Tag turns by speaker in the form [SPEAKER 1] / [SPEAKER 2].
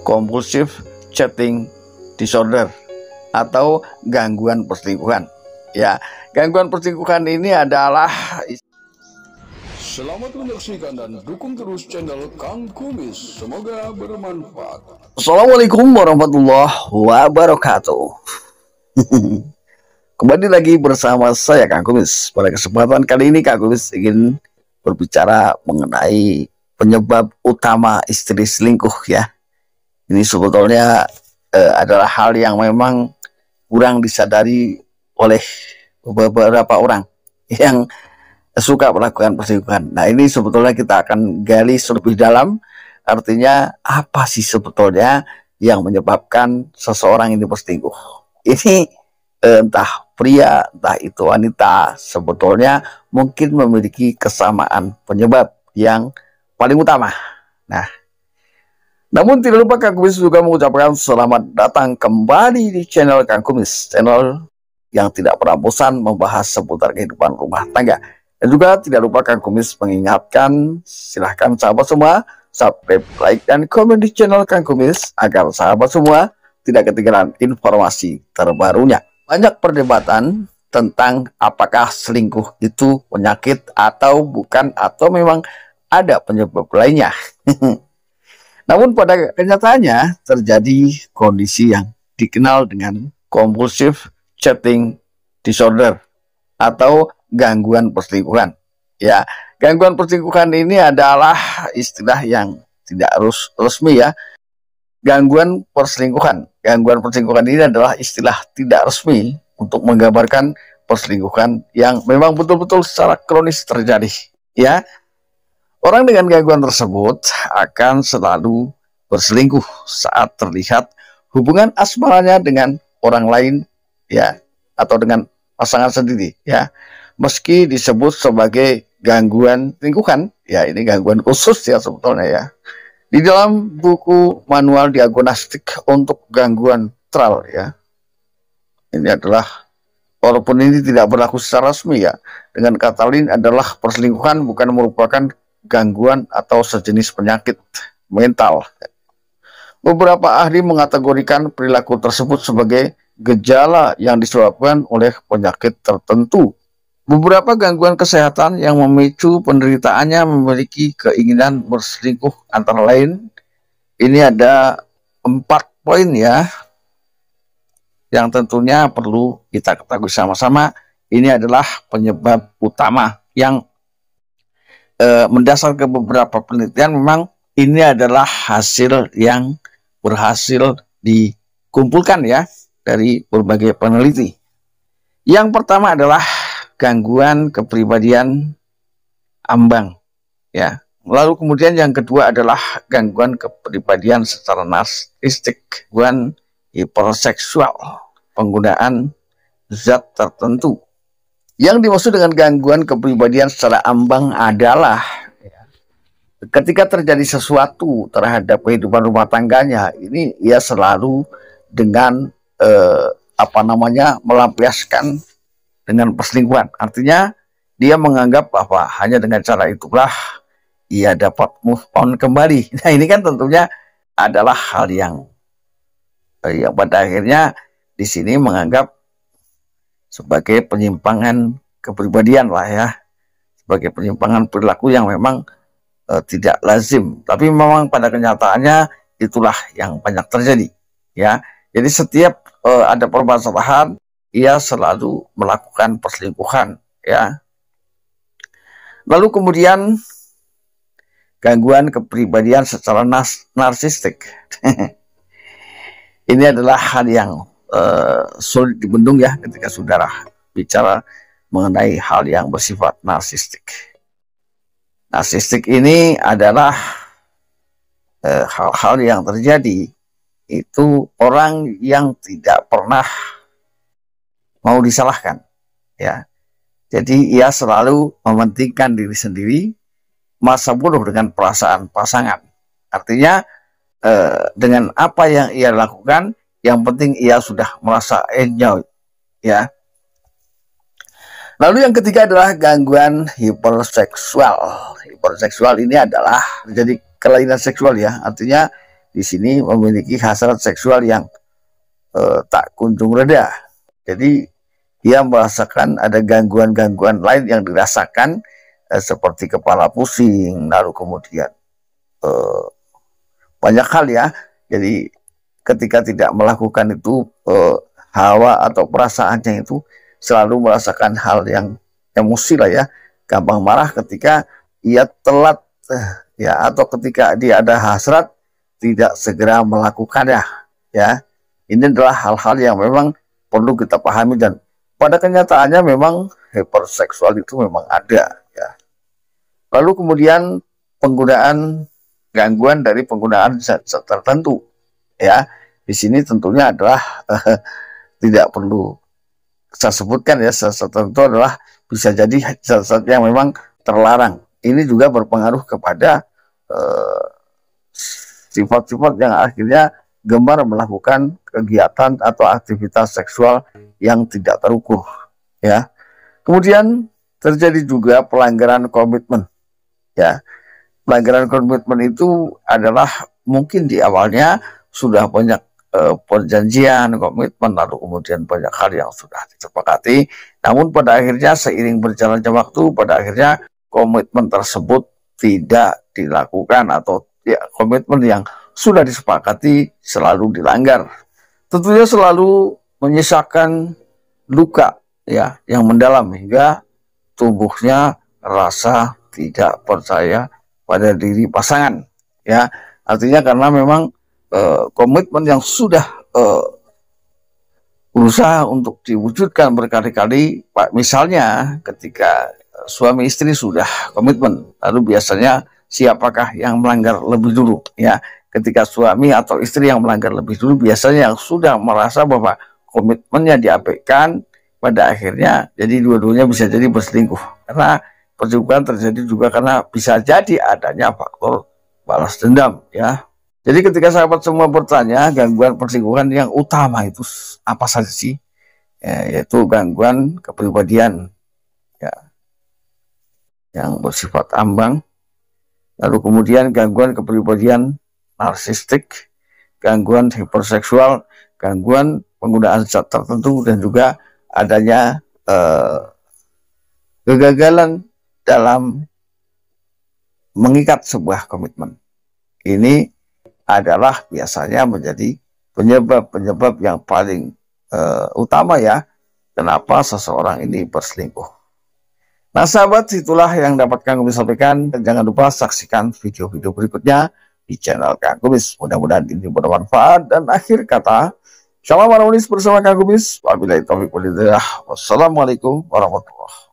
[SPEAKER 1] Compulsive chatting disorder atau gangguan perselingkuhan. Ya, gangguan perselingkuhan ini adalah
[SPEAKER 2] Selamat menyaksikan dan dukung terus channel Kang Kumis. Semoga bermanfaat.
[SPEAKER 1] Assalamualaikum warahmatullahi wabarakatuh. Kembali lagi bersama saya Kang Kumis. Pada kesempatan kali ini Kang Kumis ingin berbicara mengenai penyebab utama istri selingkuh ya. Ini sebetulnya adalah hal yang memang kurang disadari oleh beberapa orang yang suka melakukan perselingkuhan. Nah, ini sebetulnya kita akan gali lebih dalam, artinya apa sih sebetulnya yang menyebabkan seseorang ini berselingkuh. Ini entah pria, entah itu wanita, sebetulnya mungkin memiliki kesamaan penyebab yang paling utama. Nah, namun tidak lupa Kang Kumis juga mengucapkan selamat datang kembali di channel Kang Kumis, channel yang tidak pernah bosan membahas seputar kehidupan rumah tangga. Dan juga tidak lupa Kang Kumis mengingatkan, silahkan sahabat semua subscribe, like, dan komen di channel Kang Kumis agar sahabat semua tidak ketinggalan informasi terbarunya. Banyak perdebatan tentang apakah selingkuh itu penyakit atau bukan, atau memang ada penyebab lainnya. Namun pada kenyataannya terjadi kondisi yang dikenal dengan compulsive chatting disorder atau gangguan perselingkuhan. Ya, gangguan perselingkuhan ini adalah istilah yang tidak resmi ya. Gangguan perselingkuhan. Gangguan perselingkuhan ini adalah istilah tidak resmi untuk menggambarkan perselingkuhan yang memang betul-betul secara kronis terjadi. Ya, orang dengan gangguan tersebut akan selalu berselingkuh saat terlihat hubungan asmaranya dengan orang lain ya, atau dengan pasangan sendiri ya. Meski disebut sebagai gangguan selingkuhan, ya ini gangguan khusus ya sebetulnya ya. Di dalam buku manual diagnostik untuk gangguan tral ya, ini adalah, walaupun ini tidak berlaku secara resmi ya, dengan kata lain adalah perselingkuhan bukan merupakan gangguan atau sejenis penyakit mental. Beberapa ahli mengategorikan perilaku tersebut sebagai gejala yang disebabkan oleh penyakit tertentu. Beberapa gangguan kesehatan yang memicu penderitaannya memiliki keinginan berselingkuh, antara lain ini ada 4 poin ya, yang tentunya perlu kita ketahui sama-sama. Ini adalah penyebab utama yang mendasar ke beberapa penelitian. Memang ini adalah hasil yang berhasil dikumpulkan ya dari berbagai peneliti. Yang pertama adalah gangguan kepribadian ambang ya. Lalu kemudian yang kedua adalah gangguan kepribadian secara narsistik, gangguan hiperseksual, penggunaan zat tertentu. Yang dimaksud dengan gangguan kepribadian secara ambang adalah ketika terjadi sesuatu terhadap kehidupan rumah tangganya, ini ia selalu dengan melampiaskan dengan perselingkuhan. Artinya dia menganggap bahwa hanya dengan cara itulah ia dapat move on kembali. Nah, ini kan tentunya adalah hal yang pada akhirnya di sini menganggap sebagai penyimpangan kepribadian lah ya, sebagai penyimpangan perilaku yang memang tidak lazim, tapi memang pada kenyataannya itulah yang banyak terjadi ya. Jadi setiap ada permasalahan ia selalu melakukan perselingkuhan ya. Lalu kemudian gangguan kepribadian secara narsistik. Ini adalah hal yang sulit dibendung ya ketika saudara bicara mengenai hal yang bersifat narsistik. Narsistik ini adalah hal-hal yang terjadi itu orang yang tidak pernah mau disalahkan ya. Jadi ia selalu mementingkan diri sendiri, masa bodoh dengan perasaan pasangan. Artinya dengan apa yang ia lakukan, yang penting ia sudah merasa enjoy ya. Lalu yang ketiga adalah gangguan hiperseksual. Hiperseksual ini adalah jadi kelainan seksual ya. Artinya di sini memiliki hasrat seksual yang tak kunjung reda. Jadi dia merasakan ada gangguan-gangguan lain yang dirasakan seperti kepala pusing, lalu kemudian banyak hal ya. Jadi ketika tidak melakukan itu, hawa atau perasaannya itu selalu merasakan hal yang emosi lah ya, gampang marah ketika ia telat ya, atau ketika dia ada hasrat tidak segera melakukannya ya. Ini adalah hal-hal yang memang perlu kita pahami, dan pada kenyataannya memang hiperseksual itu memang ada ya. Lalu kemudian penggunaan gangguan dari penggunaan zat-zat tertentu ya. Di sini tentunya adalah tidak perlu saya sebutkan ya, zat-zat tertentu adalah bisa jadi zat-zat yang memang terlarang. Ini juga berpengaruh kepada sifat-sifat yang akhirnya gemar melakukan kegiatan atau aktivitas seksual yang tidak terukur ya. Kemudian terjadi juga pelanggaran komitmen ya. Pelanggaran komitmen itu adalah mungkin di awalnya sudah banyak perjanjian komitmen, lalu kemudian banyak hal yang sudah disepakati, namun pada akhirnya seiring berjalannya waktu, pada akhirnya komitmen tersebut tidak dilakukan, atau ya, komitmen yang sudah disepakati selalu dilanggar. Tentunya selalu menyisakan luka ya yang mendalam hingga tumbuhnya rasa tidak percaya pada diri pasangan ya. Artinya karena memang komitmen yang sudah berusaha untuk diwujudkan berkali-kali, Pak, misalnya ketika suami istri sudah komitmen, lalu biasanya siapakah yang melanggar lebih dulu ya. Ketika suami atau istri yang melanggar lebih dulu, biasanya yang sudah merasa bahwa komitmennya diabaikan, pada akhirnya jadi dua-duanya bisa jadi berselingkuh. Karena perselingkuhan terjadi juga karena bisa jadi adanya faktor balas dendam ya. Jadi ketika sahabat semua bertanya gangguan perselingkuhan yang utama itu apa saja sih? Ya, yaitu gangguan kepribadian ya, yang bersifat ambang, lalu kemudian gangguan kepribadian narsistik, gangguan hiperseksual, gangguan penggunaan zat tertentu, dan juga adanya kegagalan dalam mengikat sebuah komitmen. Ini adalah biasanya menjadi penyebab-penyebab yang paling utama ya, kenapa seseorang ini berselingkuh. Nah sahabat, itulah yang dapat kami sampaikan, dan jangan lupa saksikan video-video berikutnya di channel Kang Kumis. Mudah-mudahan ini bermanfaat, dan akhir kata, shalom harmonis bersama Kang Kumis. Wabillahi taufiq walhidayah. Wassalamualaikum warahmatullahi wabarakatuh.